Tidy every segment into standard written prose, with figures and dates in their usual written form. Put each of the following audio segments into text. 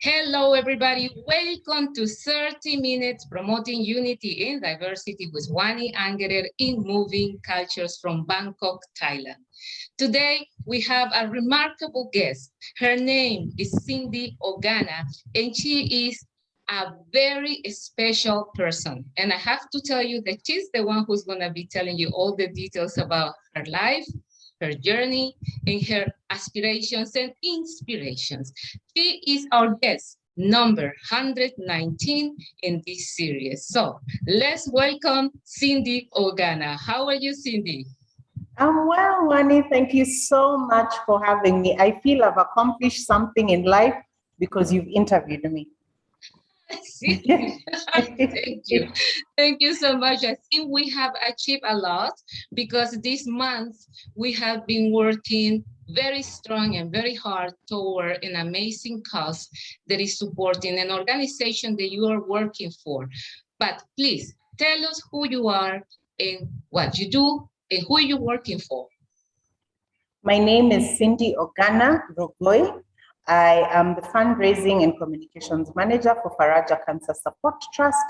Hello, everybody. Welcome to 30 Minutes Promoting Unity and Diversity with Wanayran AlvarezAngerer in Moving Cultures from Bangkok, Thailand. Today, we have a remarkable guest. Her name is Cindy Ogana, and she is a very special person. And I have to tell you that she's the one who's going to be telling you all the details about her life, her journey, and her aspirations and inspirations. She is our guest, number 119 in this series. So let's welcome Cindy Ogana. How are you, Cindy? I'm well, Wani. Thank you so much for having me. I feel I've accomplished something in life because you've interviewed me. Thank you. Thank you so much. I think we have achieved a lot because this month we have been working very strong and very hard toward an amazing cause that is supporting an organization that you are working for. But please tell us who you are and what you do and who you're working for. My name is Cindy Ogana Rogoy. I am the Fundraising and Communications Manager for Faraja Cancer Support Trust.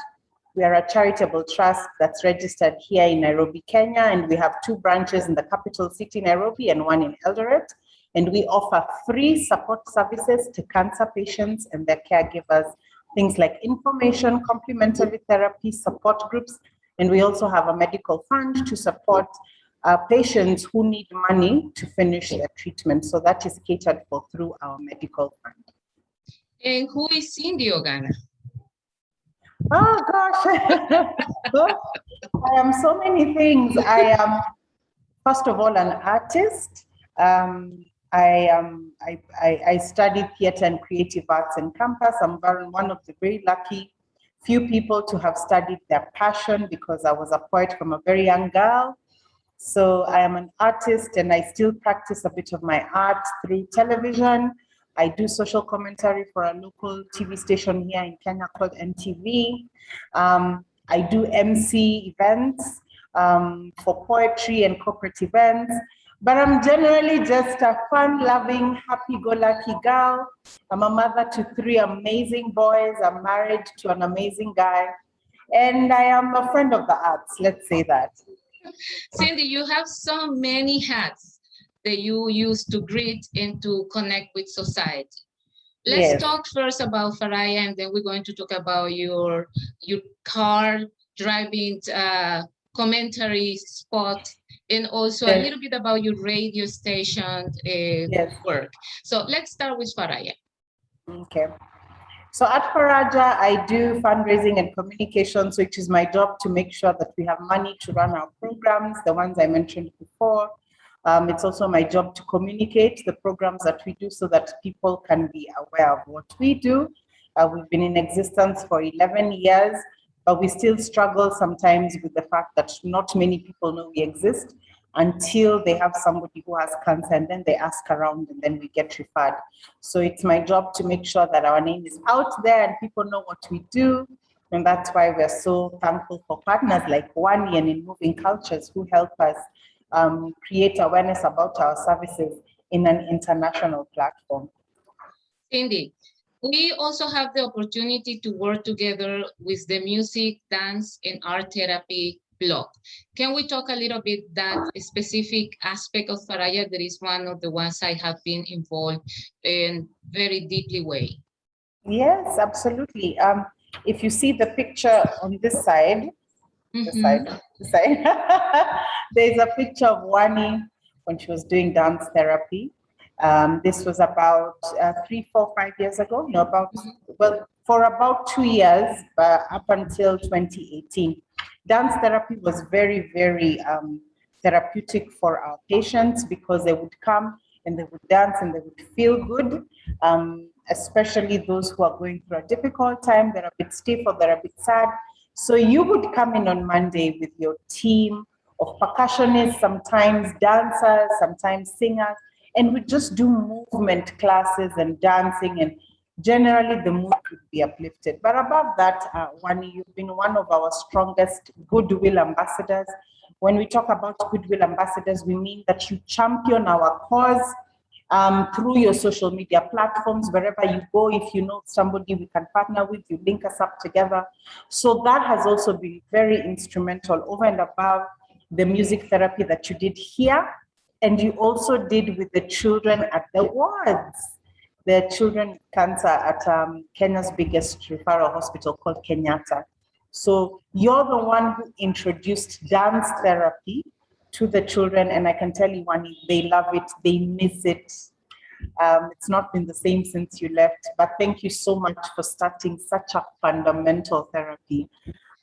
We are a charitable trust that's registered here in Nairobi, Kenya, and we have 2 branches in the capital city, Nairobi, and 1 in Eldoret. And we offer free support services to cancer patients and their caregivers, things like information, complementary therapy, support groups, and we also have a medical fund to support patients who need money to finish their treatment. So that is catered for through our medical fund. And who is Cindy Ogana? Oh gosh, I am so many things. I am, first of all, an artist. I studied theater and creative arts in campus. I'm one of the very lucky few people to have studied their passion because I was a poet from a very young girl. So I am an artist and I still practice a bit of my art through television. I do social commentary for a local TV station here in Kenya called NTV. I do MC events for poetry and corporate events. But I'm generally just a fun-loving, happy-go-lucky girl. I'm a mother to 3 amazing boys. I'm married to an amazing guy. And I am a friend of the arts, let's say that. Cindy, you have so many hats that you use to greet and to connect with society. Let's talk first about Araya, and then we're going to talk about your car driving commentary spot, and also a little bit about your radio station work. So let's start with Araya. Okay. So at Faraja, I do fundraising and communications, which is my job to make sure that we have money to run our programs, the ones I mentioned before. It's also my job to communicate the programs that we do so that people can be aware of what we do. We've been in existence for 11 years, but we still struggle sometimes with the fact that not many people know we exist until they have somebody who has cancer, and then they ask around and then we get referred. So it's my job to make sure that our name is out there and people know what we do. And that's why we're so thankful for partners like Wani and in Moving Cultures who help us create awareness about our services in an international platform. Cindy, we also have the opportunity to work together with the music, dance, and art therapy blog. Can we talk a little bit that specific aspect of Araya that is one of the ones I have been involved in very deeply way? Yes, absolutely. If you see the picture on this side, this side, there's a picture of Wani when she was doing dance therapy. This was about 3, 4, 5 years ago. No, for about 2 years, up until 2018. Dance therapy was very, very therapeutic for our patients because they would come and they would dance and they would feel good, especially those who are going through a difficult time, they're a bit stiff or they're a bit sad. So you would come in on Monday with your team of percussionists, sometimes dancers, sometimes singers, and we just do movement classes and dancing, and generally the mood could be uplifted. But above that, Wani, you've been one of our strongest goodwill ambassadors. When we talk about goodwill ambassadors, we mean that you champion our cause, through your social media platforms, wherever you go. If you know somebody we can partner with, you link us up together. So that has also been very instrumental over and above the music therapy that you did here. And you also did with the children at the wards, the children with cancer at Kenya's biggest referral hospital called Kenyatta. So you're the one who introduced dance therapy to the children, and I can tell you, Wani, they love it, they miss it. It's not been the same since you left, but thank you so much for starting such a fundamental therapy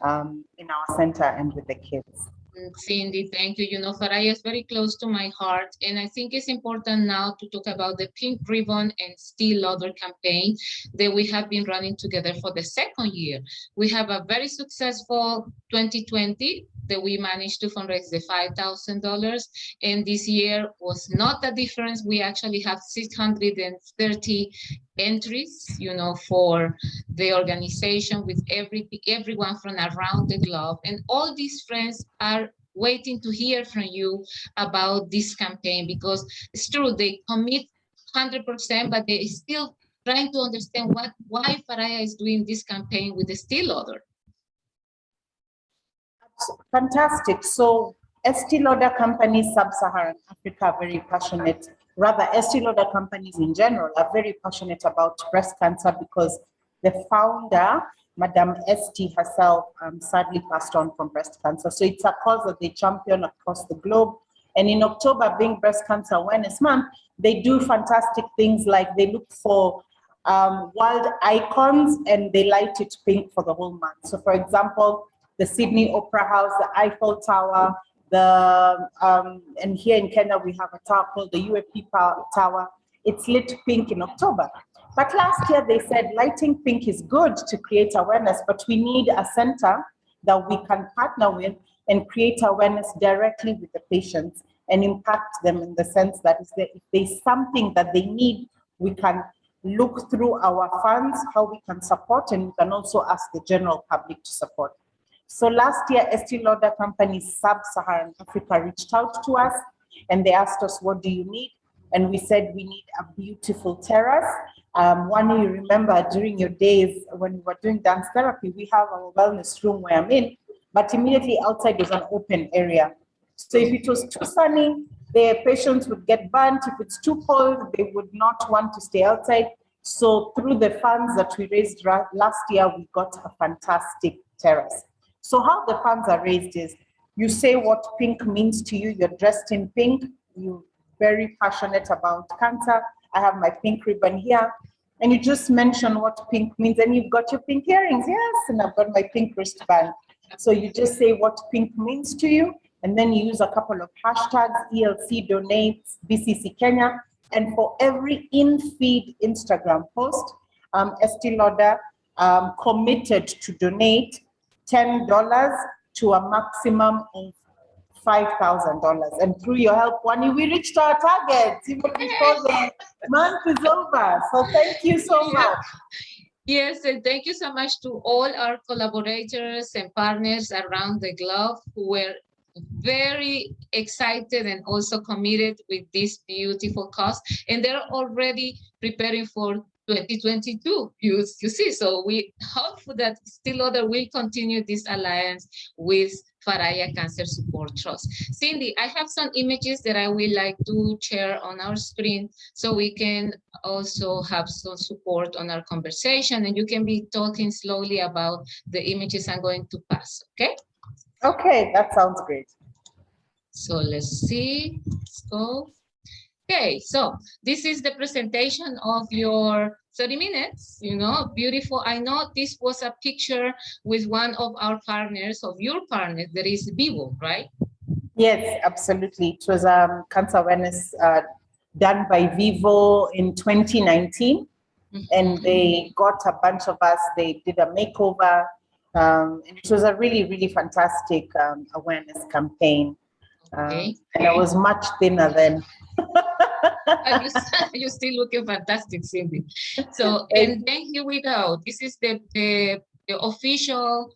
in our center and with the kids. Cindy, thank you. You know, Faraya is very close to my heart, and I think it's important now to talk about the Pink Ribbon and Still Lauder campaign that we have been running together for the second year. We have a very successful 2020 that we managed to fundraise the $5,000, and this year was not a difference. We actually have 630 entries, you know, for the organization with everyone from around the globe, and all these friends are waiting to hear from you about this campaign, because it's true, they commit 100%, but they still trying to understand why Faraya is doing this campaign with the Still Lauder. Fantastic. So Estee Lauder companies, Sub-Saharan Africa, are very passionate. Rather, Estee Lauder companies in general are very passionate about breast cancer, because the founder, Madame Estee herself, sadly passed on from breast cancer. So it's a cause that they champion across the globe. And in October, being Breast Cancer Awareness Month, they do fantastic things like they look for world icons and they light it pink for the whole month. So for example, the Sydney Opera House, the Eiffel Tower, and here in Kenya, we have a tower called the UAP Tower. It's lit pink in October. But last year they said lighting pink is good to create awareness, but we need a center that we can partner with and create awareness directly with the patients and impact them in the sense that if there's something that they need, we can look through our funds, how we can support, and we can also ask the general public to support. So last year, Estee Lauder companies, Sub-Saharan Africa, reached out to us and they asked us, what do you need? And we said, we need a beautiful terrace. One, you remember during your days when we were doing dance therapy, we have our wellness room where I'm in, but immediately outside is an open area. So if it was too sunny, the patients would get burnt. If it's too cold, they would not want to stay outside. So through the funds that we raised last year, we got a fantastic terrace. So how the funds are raised is, you say what pink means to you, you're dressed in pink, you're very passionate about cancer, I have my pink ribbon here, and you just mention what pink means, and you've got your pink earrings, yes, and I've got my pink wristband. So you just say what pink means to you, and then you use a couple of hashtags, ELC donates, BCC Kenya, and for every in-feed Instagram post, Estee Lauder committed to donate $10 to a maximum of $5,000. And through your help, Wani, we reached our target even before the month is over. So thank you so much. Yes, and thank you so much to all our collaborators and partners around the globe who were very excited and also committed with this beautiful cause. And they're already preparing for 2022, you see. So we hope that Still Lauder will continue this alliance with Faraja Cancer Support Trust. Cindy, I have some images that I would like to share on our screen so we can also have some support on our conversation, and you can be talking slowly about the images I'm going to pass, okay? Okay, that sounds great. So let's see, let's go. Okay, so this is the presentation of your 30 minutes, you know, beautiful. I know this was a picture with one of our partners, of your partners, that is Vivo, right? Yes, absolutely. It was cancer awareness done by Vivo in 2019. And they got a bunch of us, they did a makeover. And it was a really, really fantastic awareness campaign. Okay. And I was much thinner then. You're still looking fantastic, Cindy. So, and then here we go. This is the official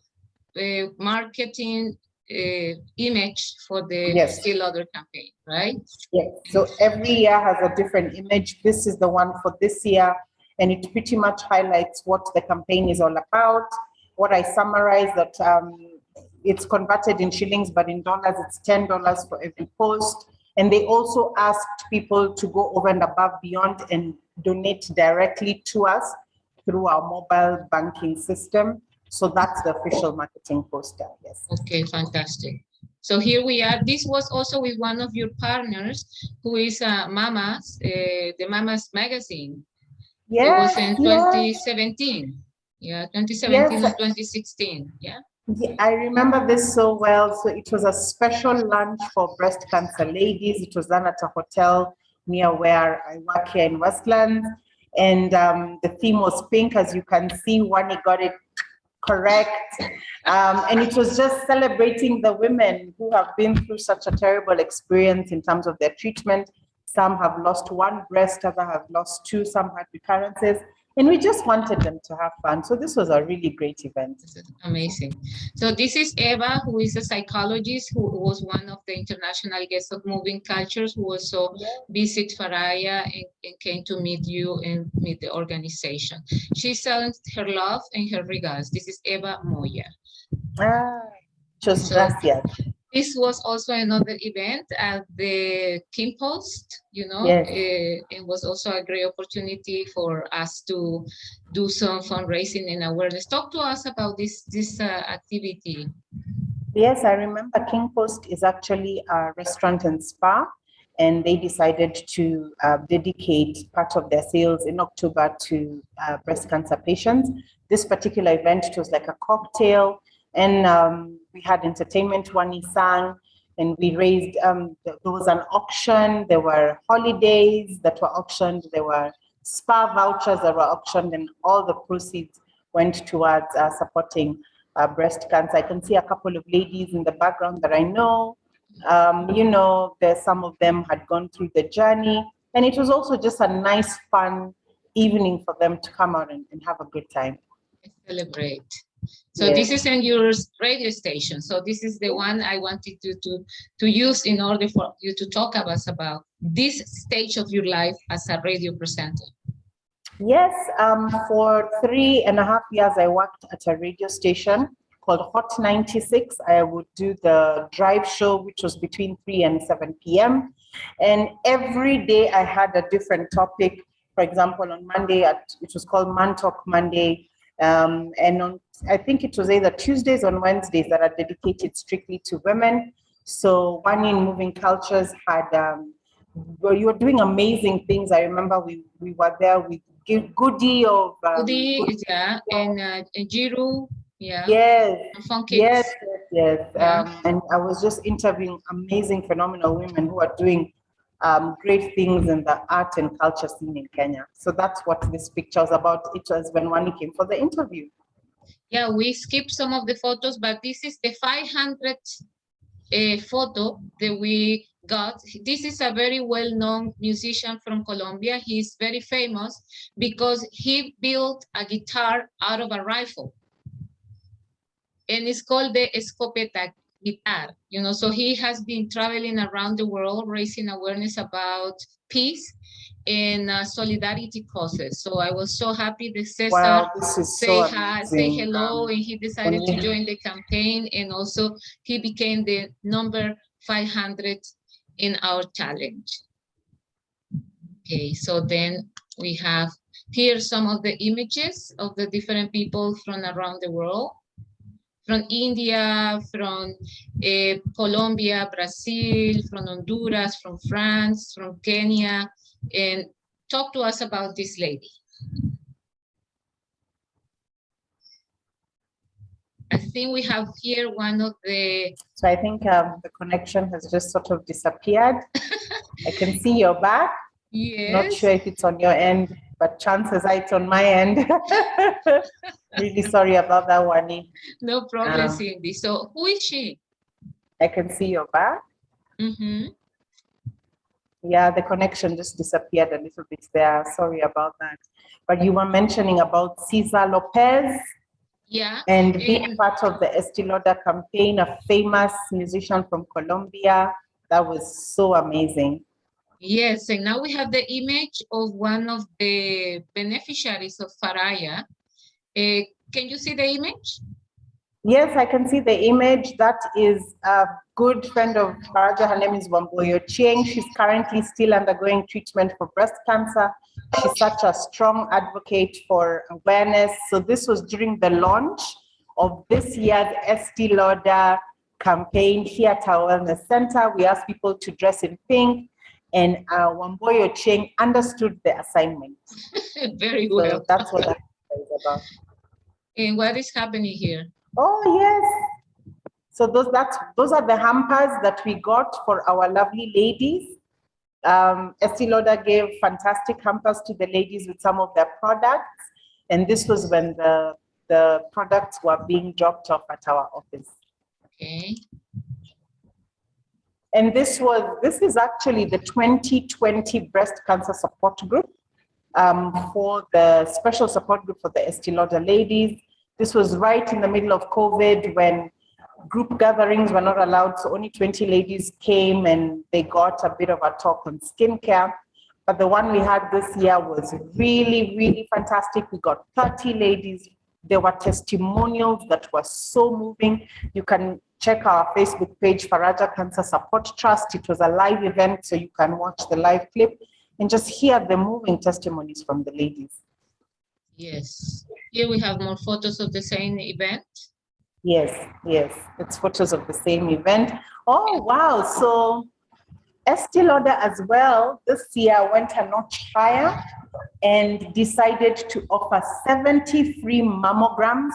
marketing image for the Yes. Still Other campaign, right? Yes. So every year has a different image. This is the one for this year, and it pretty much highlights what the campaign is all about. What I summarize that it's converted in shillings, but in dollars, it's $10 for every post. And they also asked people to go over and above beyond and donate directly to us through our mobile banking system. So that's the official marketing poster, yes. Okay, fantastic. So here we are. This was also with one of your partners, who is Mamas, the Mamas magazine. Yes, it was in yes. 2017. Yeah, 2017 Yes. and 2016. Yeah. Yeah, I remember this so well. So it was a special lunch for breast cancer ladies. It was done at a hotel near where I work here in Westlands. And the theme was pink, as you can see. Wani got it correct. And it was just celebrating the women who have been through such a terrible experience in terms of their treatment. Some have lost one breast, others have lost two, some had recurrences. And we just wanted them to have fun. So this was a really great event. Amazing. So this is Eva, who is a psychologist, who was one of the international guests of Moving Cultures, who also visited Faraya and came to meet you and meet the organization. She sends her love and her regards. This is Eva Moya. Just gracias. This was also another event at the Kim Post, you know. Yes. It was also a great opportunity for us to do some fundraising and awareness. Talk to us about this activity. Yes, I remember King Post is actually a restaurant and spa, and they decided to dedicate part of their sales in October to breast cancer patients. This particular event, it was like a cocktail, and we had entertainment. Wani sang, and we raised, there was an auction, there were holidays that were auctioned, there were spa vouchers that were auctioned, and all the proceeds went towards supporting breast cancer. I can see a couple of ladies in the background that I know. You know, there's some of them had gone through the journey, and it was also just a nice, fun evening for them to come out and have a good time. Celebrate. So this is in your radio station. So this is the one I wanted to use in order for you to talk about this stage of your life as a radio presenter. Yes, for 3.5 years, I worked at a radio station called Hot 96. I would do the drive show, which was between 3 and 7 p.m. And every day I had a different topic. For example, on Monday, it was called Man Talk Monday. And on, I think it was either Tuesdays or Wednesdays that are dedicated strictly to women. So one in Moving Cultures had, well, you were doing amazing things. I remember we were there with Goody of Goody, yeah, and Jiru, yeah. Yes, yes. Yeah. And I was just interviewing amazing, phenomenal women who are doing great things in the art and culture scene in Kenya. So that's what this picture was about. It was when Wani came for the interview. Yeah, we skipped some of the photos, but this is the 500th photo that we got. This is a very well-known musician from Colombia. He's very famous because he built a guitar out of a rifle. And it's called the escopeta guitar, you know. So he has been traveling around the world raising awareness about peace and solidarity causes. So I was so happy that Cesar say hello, and he decided to join the campaign, and also he became the number 500 in our challenge. Okay, so then we have here some of the images of the different people from around the world. From India, from Colombia, Brazil, from Honduras, from France, from Kenya, and talk to us about this lady. I think we have here one of the... So I think the connection has just sort of disappeared. I can see your back. Yes. Not sure if it's on your end, but chances are it's on my end. Really sorry about that, Wani. No problem, Cindy. So who is she? I can see your back. Mm-hmm. Yeah, the connection just disappeared a little bit there. Sorry about that. But you were mentioning about Cesar Lopez. Yeah. and being part of the Estee Lauder campaign, a famous musician from Colombia. That was so amazing. Yes, and now we have the image of one of the beneficiaries of Faraya. Can you see the image? Yes, I can see the image. That is a good friend of Faraja. Her name is Wamboyo Chieng. She's currently still undergoing treatment for breast cancer. She's such a strong advocate for awareness. So this was during the launch of this year's Estee Lauder campaign here at our wellness center. We asked people to dress in pink, and Wamboyo Chieng understood the assignment. Very well. So that's what that is about. And what is happening here? Oh, yes. So those are the hampers that we got for our lovely ladies. Estee Lauder gave fantastic hampers to the ladies with some of their products. And this was when the products were being dropped off at our office. Okay. And this is actually the 2020 breast cancer support group for the special support group for the Estee Lauder ladies. This was right in the middle of COVID when group gatherings were not allowed. So only 20 ladies came and they got a bit of a talk on skincare. But the one we had this year was really, really fantastic. We got 30 ladies. There were testimonials that were so moving. You can check our Facebook page, Faraja Cancer Support Trust. It was a live event, so you can watch the live clip and just hear the moving testimonies from the ladies. Yes. Here we have more photos of the same event. Yes, yes. It's photos of the same event. Oh, wow. So Estee Lauder as well this year went a notch higher and decided to offer 70 free mammograms.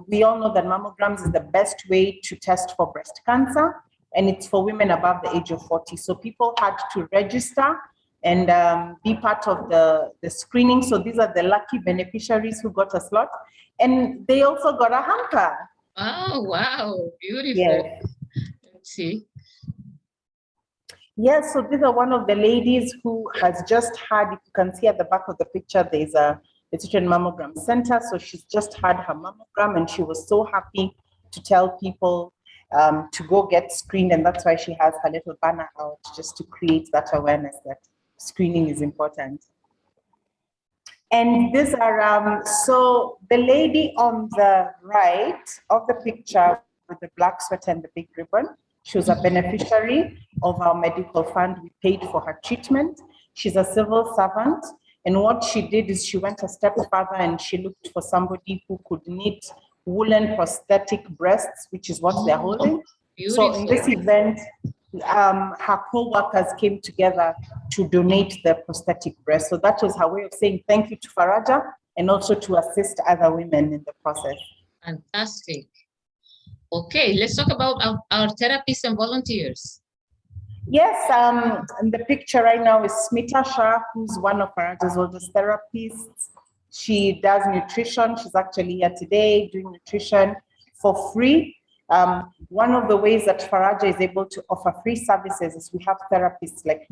We all know that mammograms is the best way to test for breast cancer, and it's for women above the age of 40. So people had to register and be part of the screening. So these are the lucky beneficiaries who got a slot. And they also got a hamper. Oh, wow. Beautiful. Yes. Let's see. Yes, so these are one of the ladies who has just had, if you can see at the back of the picture, there's a Children's Mammogram Center. So she's just had her mammogram and she was so happy to tell people to go get screened. And that's why she has her little banner out, just to create that awareness that screening is important. And these are, so the lady on the right of the picture with the black sweater and the big ribbon, she was a beneficiary of our medical fund. We paid for her treatment. She's a civil servant. And what she did is she went a step further and she looked for somebody who could knit woolen prosthetic breasts, which is what they're holding. Beautiful. So in this event, her co-workers came together to donate the prosthetic breast. So that was her way of saying thank you to Faraja and also to assist other women in the process. Fantastic. Okay, let's talk about our therapists and volunteers. Yes, and the picture right now is Smita Shah, who's one of Faraja's oldest therapists. She does nutrition. She's actually here today doing nutrition for free. One of the ways that Faraja is able to offer free services is we have therapists like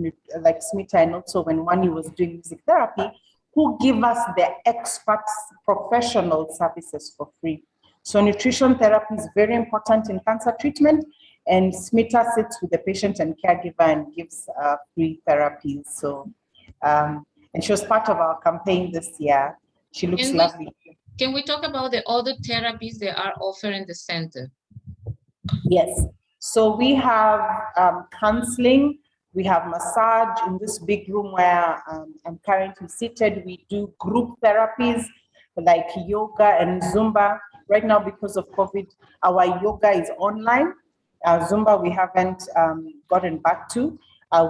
Smita and also when Wani was doing music therapy, who give us their experts, professional services for free. So nutrition therapy is very important in cancer treatment, and Smita sits with the patient and caregiver and gives free therapies. So, and she was part of our campaign this year. She looks lovely. Can we talk about the other therapies that are offered in the center? Yes. So we have counseling, we have massage in this big room where I'm currently seated. We do group therapies like yoga and Zumba. Right now, because of COVID, our yoga is online. Zumba, we haven't gotten back to.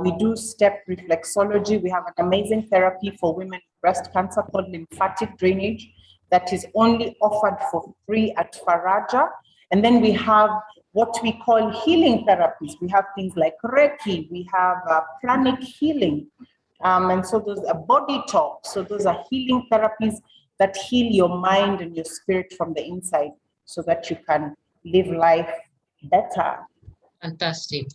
We do step reflexology. We have an amazing therapy for women with breast cancer called lymphatic drainage that is only offered for free at Faraja. And then we have what we call healing therapies. We have things like Reiki, we have pranic healing. And so those are body talk. So those are healing therapies that heal your mind and your spirit from the inside so that you can live life better. Fantastic.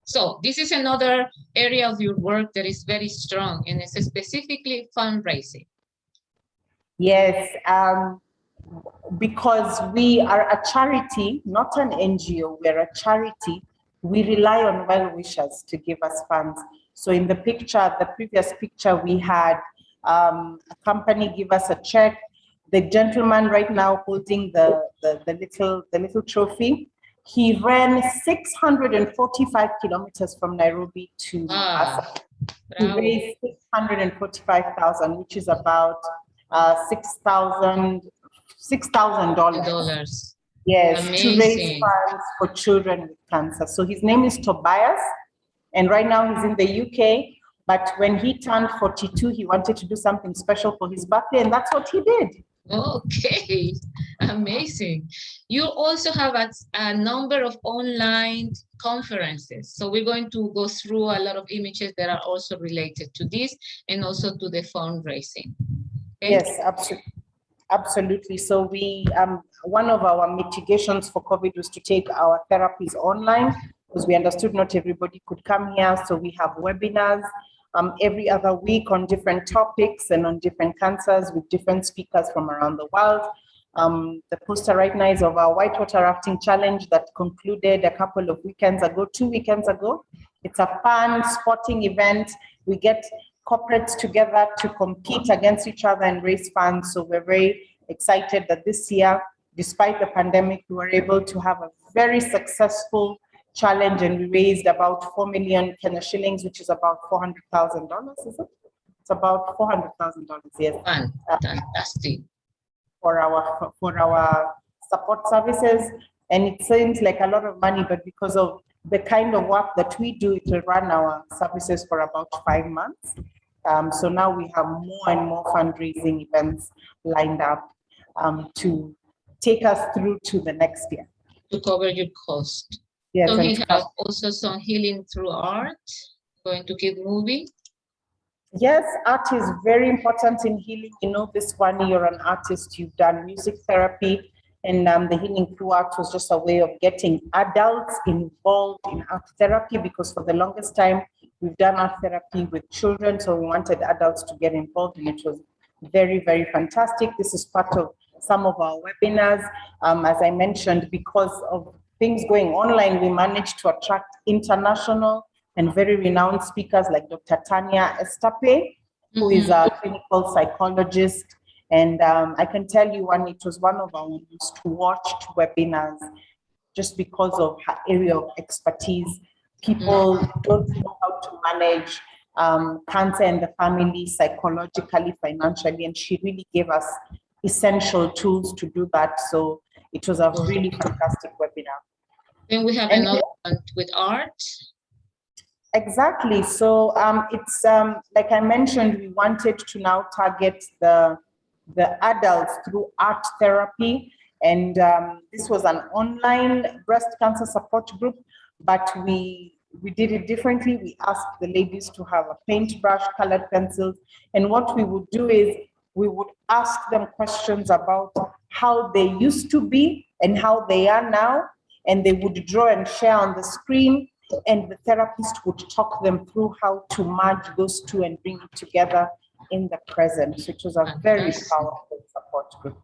So this is another area of your work that is very strong, and it's specifically fundraising. Yes. because we are a charity, not an NGO, we're a charity, we rely on well-wishers to give us funds. So in the picture, the previous picture, we had a company give us a check. The gentleman right now holding the little trophy, he ran 645 kilometers from Nairobi to Mombasa. He raised 645,000, which is about $6,000. Yes, amazing. To raise funds for children with cancer. So his name is Tobias, and right now he's in the UK. But when he turned 42, he wanted to do something special for his birthday, and that's what he did. Okay, amazing. You also have a number of online conferences. So we're going to go through a lot of images that are also related to this and also to the fundraising. Okay? Yes, absolutely. Absolutely. So we, one of our mitigations for COVID was to take our therapies online, because we understood not everybody could come here. So we have webinars every other week on different topics and on different cancers with different speakers from around the world. The poster right now is of our whitewater rafting challenge that concluded a couple of weekends ago, 2 weekends ago. It's a fun sporting event. We get corporates together to compete against each other and raise funds. So we're very excited that this year, despite the pandemic, we were able to have a very successful challenge, and we raised about 4 million Kenya shillings, which is about $400,000, is it? It's about $400,000, yes. Fantastic. For our support services. And it seems like a lot of money, but because of the kind of work that we do, it will run our services for about 5 months. So now we have more and more fundraising events lined up to take us through to the next year. To cover your cost. Yes, so he has also some healing through art, going to keep moving. Yes, art is very important in healing. You know, this one, you're an artist, you've done music therapy, and the healing through art was just a way of getting adults involved in art therapy, because for the longest time, we've done art therapy with children, so we wanted adults to get involved, and it was very, very fantastic. This is part of some of our webinars. As I mentioned, because of things going online, we managed to attract international and very renowned speakers like Dr. Tanya Estape, who is a clinical psychologist. And I can tell you it was one of our most watched webinars, just because of her area of expertise. People don't know how to manage cancer in the family psychologically, financially, and she really gave us essential tools to do that. So it was a really fantastic webinar. Then we have another one with art. Exactly. So it's like I mentioned, we wanted to now target the adults through art therapy. And this was an online breast cancer support group, but we did it differently. We asked the ladies to have a paintbrush, colored pencils. And what we would do is we would ask them questions about how they used to be and how they are now. And they would draw and share on the screen. And the therapist would talk them through how to merge those two and bring it together in the present. So it was a very powerful support group.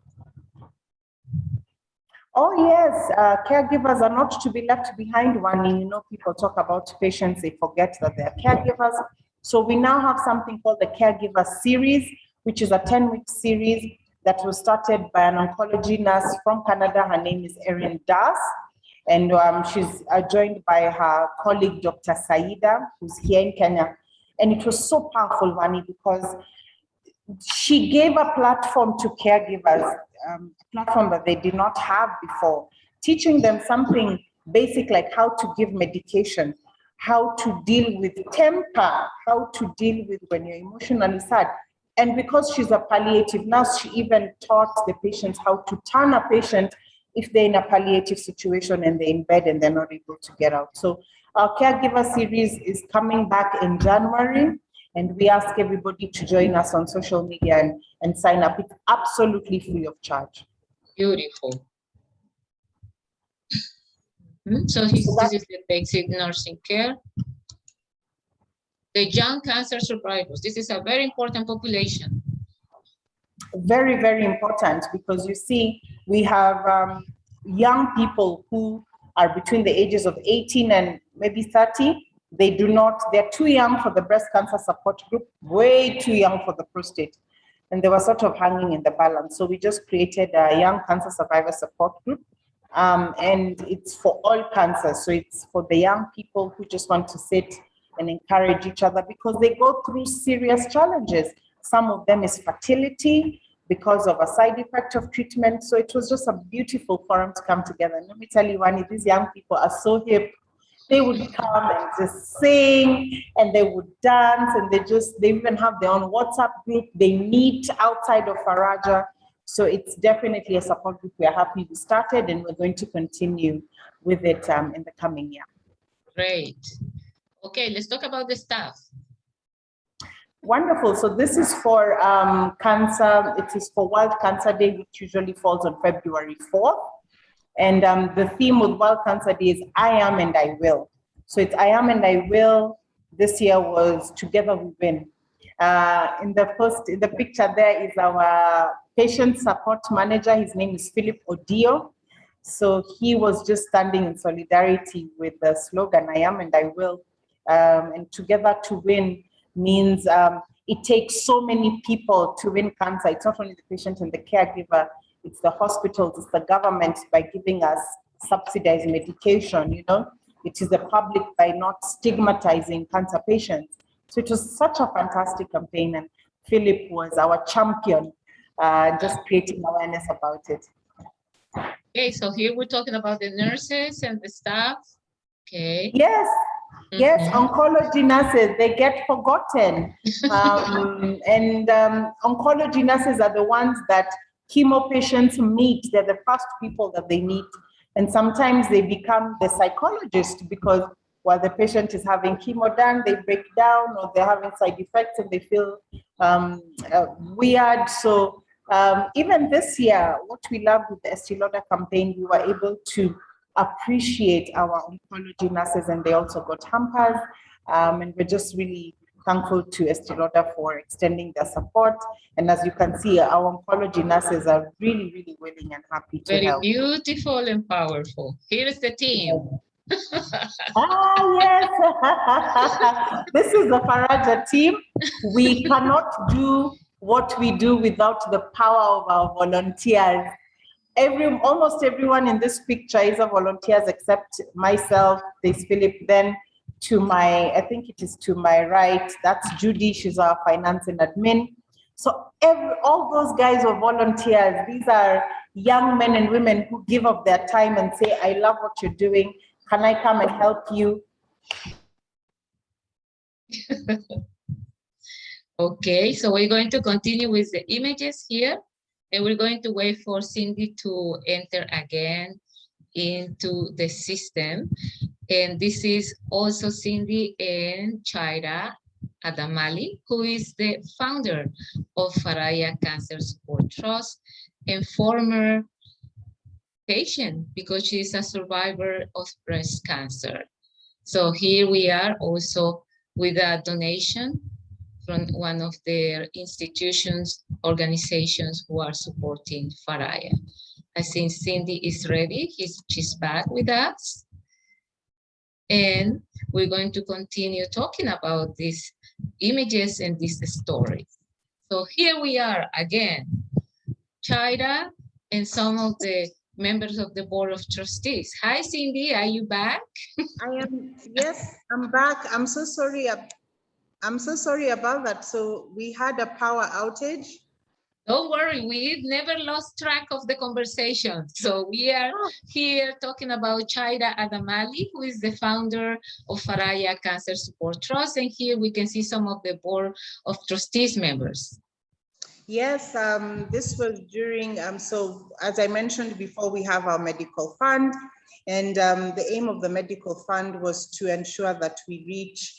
Oh yes, caregivers are not to be left behind. You know, people talk about patients, they forget that they're caregivers. So we now have something called the Caregiver Series, which is a 10-week series that was started by an oncology nurse from Canada. Her name is Erin Das. And she's joined by her colleague, Dr. Saida, who's here in Kenya. And it was so powerful, Wani, because she gave a platform to caregivers, a platform that they did not have before, teaching them something basic like how to give medication, how to deal with temper, how to deal with when you're emotionally sad. And because she's a palliative nurse, she even taught the patients how to turn a patient if they're in a palliative situation and they're in bed and they're not able to get out. So our Caregiver Series is coming back in January, and we ask everybody to join us on social media and sign up. It's absolutely free of charge. Beautiful. So this is the basic nursing care. The young cancer survivors, this is a very important population. very, very important, because you see, we have young people who are between the ages of 18 and maybe 30. They're too young for the breast cancer support group, way too young for the prostate. And they were sort of hanging in the balance. So we just created a young cancer survivor support group. And it's for all cancers. So it's for the young people who just want to sit and encourage each other, because they go through serious challenges. Some of them is fertility because of a side effect of treatment. So it was just a beautiful forum to come together. And let me tell you, Wani, these young people are so hip. They would come and just sing, and they would dance, and they even have their own WhatsApp group. They meet outside of Faraja. So it's definitely a support group we are happy we started, and we're going to continue with it in the coming year. Great. Okay, let's talk about the staff. Wonderful. So this is for cancer. It is for World Cancer Day, which usually falls on February 4th. And the theme with World Cancer Day is I am and I will. So it's I am and I will. This year was Together We Win. In the picture there is our patient support manager. His name is Philip Odio. So he was just standing in solidarity with the slogan, I am and I will. And Together to Win means it takes so many people to win cancer. It's not only the patient and the caregiver, it's the hospitals, it's the government by giving us subsidized medication, you know. It is the public by not stigmatizing cancer patients. So it was such a fantastic campaign, and Philip was our champion, just creating awareness about it. Okay, so here we're talking about the nurses and the staff. Okay. Yes, yes, oncology nurses, they get forgotten. Oncology nurses are the ones that chemo patients meet. They're the first people that they meet. And sometimes they become the psychologist, because while the patient is having chemo done, they break down, or they're having side effects and they feel weird. So even this year, what we love with the Estee Lauder campaign, we were able to appreciate our oncology nurses, and they also got hampers. And we're just really thankful to Estee Lauder for extending their support. And as you can see, our oncology nurses are really, really willing and happy to help. Very beautiful and powerful. Here is the team. Yes. This is the Faraja team. We cannot do what we do without the power of our volunteers. Almost everyone in this picture is a volunteers except myself. There's Philip. Then to my, I think it is to my right, that's Judy. She's our finance and admin. So all those guys are volunteers. These are young men and women who give up their time and say, I love what you're doing. Can I come and help you? Okay, so we're going to continue with the images here, and we're going to wait for Cindy to enter again into the system. And this is also Cindy and Chaira Adamali, who is the founder of Faraja Cancer Support Trust and former patient, because she is a survivor of breast cancer. So here we are also with a donation from one of their institutions, organizations who are supporting Faraja. I think Cindy is ready. She's back with us. And we're going to continue talking about these images and these stories. So here we are again, Chaira and some of the members of the Board of Trustees. Hi, Cindy, are you back? I am, yes, I'm back. I'm so sorry. I'm so sorry about that. So we had a power outage. Don't worry, we've never lost track of the conversation. So we are here talking about Chaira Adamali, who is the founder of Faraja Cancer Support Trust. And here we can see some of the Board of Trustees members. Yes, this was during, so as I mentioned before, we have our medical fund, and the aim of the medical fund was to ensure that we reach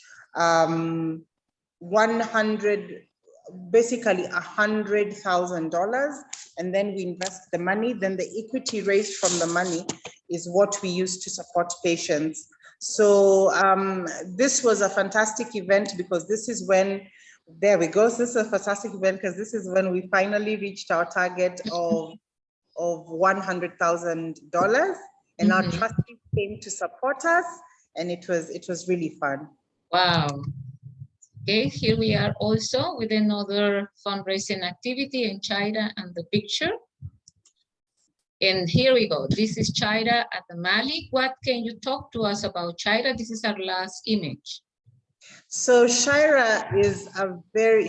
basically $100,000, and then we invest the money. Then the equity raised from the money is what we use to support patients. So this was a fantastic event, because this is when There we go. So this is a fantastic event because this is when we finally reached our target of $100,000, and our trustees came to support us, and it was really fun. Wow. Okay, here we are also with another fundraising activity in China and the picture. And here we go. This is Chaira at the Mali. What can you talk to us about Chaira? This is our last image. So Shaira is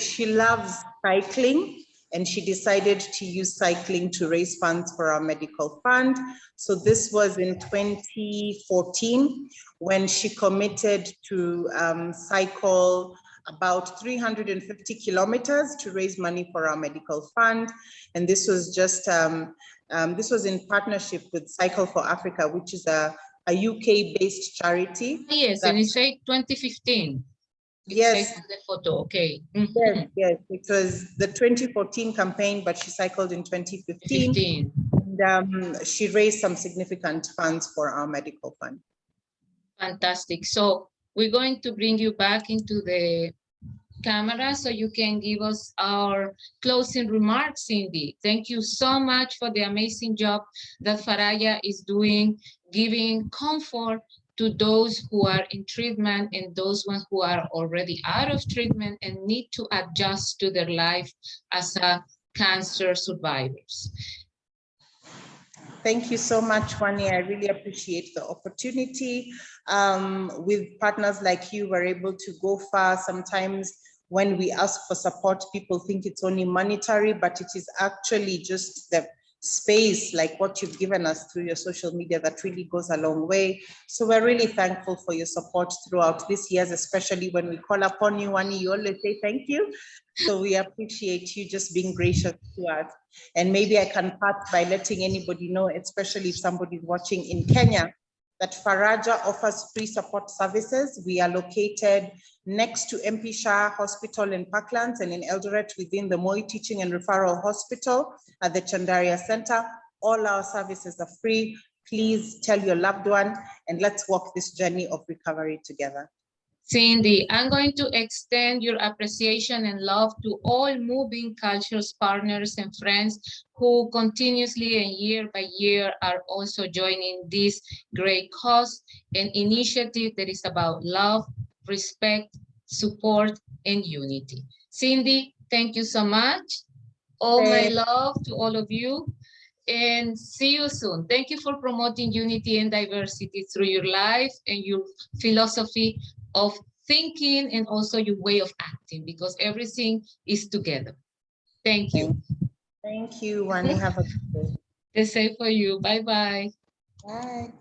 she loves cycling, and she decided to use cycling to raise funds for our medical fund. So this was in 2014 when she committed to cycle about 350 kilometers to raise money for our medical fund. And this was just, this was in partnership with Cycle for Africa, which is a UK-based charity. Yes, and it said 2015. Yes, the photo. Okay. Yes, yes, it was the 2014 campaign, but she cycled in 2015. And she raised some significant funds for our medical fund. Fantastic. So we're going to bring you back into the camera so you can give us our closing remarks, Cindy. Thank you so much for the amazing job that Faraja is doing, giving comfort to those who are in treatment and those ones who are already out of treatment and need to adjust to their life as a cancer survivors. Thank you so much, Wani. I really appreciate the opportunity. With partners like you, we're able to go far. Sometimes when we ask for support, people think it's only monetary, but it is actually just the space like what you've given us through your social media that really goes a long way. So we're really thankful for your support throughout these years, especially when we call upon you, Wani, you always say thank you. So we appreciate you just being gracious to us. And maybe I can part by letting anybody know, especially if somebody's watching in Kenya, that Faraja offers free support services. We are located next to MP Shah Hospital in Parklands and in Eldoret within the Moi Teaching and Referral Hospital at the Chandaria Center. All our services are free. Please tell your loved one and let's walk this journey of recovery together. Cindy, I'm going to extend your appreciation and love to all Moving Cultures partners and friends who continuously and year by year are also joining this great cause and initiative that is about love, respect, support, and unity. Cindy, thank you so much. All my love to all of you. And see you soon. Thank you for promoting unity and diversity through your life and your philosophy of thinking and also your way of acting, because everything is together. Thank you. Thank you, Wani. Have a good day. The same for you. Bye-bye. Bye.